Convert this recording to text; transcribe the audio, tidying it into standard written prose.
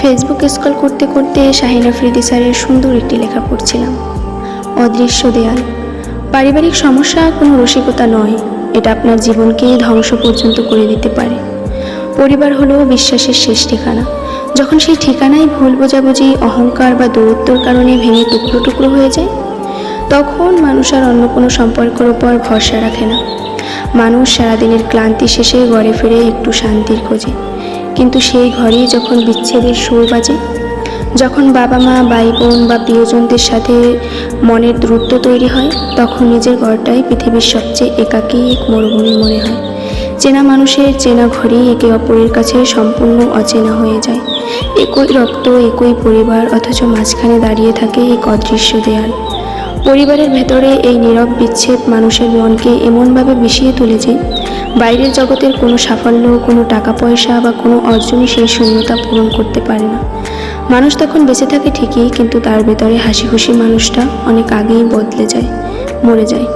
Facebook scroll করতে করতে শাহিন আফ্রিদি স্যারের সুন্দর একটি লেখা পড়ছিলাম। অদৃশ্য দেয়াল। পারিবারিক সমস্যা কোনো রসিকতা নয়, এটা আপনার জীবনকেই ধ্বংস পর্যন্ত করে দিতে পারে। পরিবার হলো বিশ্বাসের শেষ ঠিকানা। যখন সেই ঠিকানায় ভুল বোঝাবুঝি, অহংকার বা দূরত্বর কারণে ভেঙে টুকরো টুকরো হয়ে যায়, তখন মানুষ আর অন্য কোনো সম্পর্কের ওপর ভরসা রাখে না। মানুষ সারাদিনের ক্লান্তি শেষে ঘরে ফিরে একটু শান্তির খোঁজে, কিন্তু সেই ঘরেই যখন বিচ্ছেদের সুর বাজে, যখন বাবা মা, ভাই বোন বা প্রিয়জনদের সাথে মনের দূরত্ব তৈরি হয়, তখন নিজের ঘরটাই পৃথিবীর সবচেয়ে একাকী এক মরুভূমি মনে হয়। চেনা মানুষের চেনা ঘরেই একে অপরের কাছে সম্পূর্ণ অচেনা হয়ে যায়। একই রক্ত, একই পরিবার, অথচ মাঝখানে দাঁড়িয়ে থাকে এক অদৃশ্য দেয়াল। পরিবারের ভেতরে এই নীরব বিচ্ছেদ মানুষের মনকে এমনভাবে বিষিয়ে তোলে যে বাইরের জগতের কোনো সাফল্য, কোনো টাকা পয়সা বা কোনো অর্জনই সেই শূন্যতা পূরণ করতে পারে না। মানুষ তখন বেঁচে থাকে ঠিকই, কিন্তু তার ভেতরে হাসি খুশি মানুষটা অনেক আগেই বদলে যায়, মরে যায়।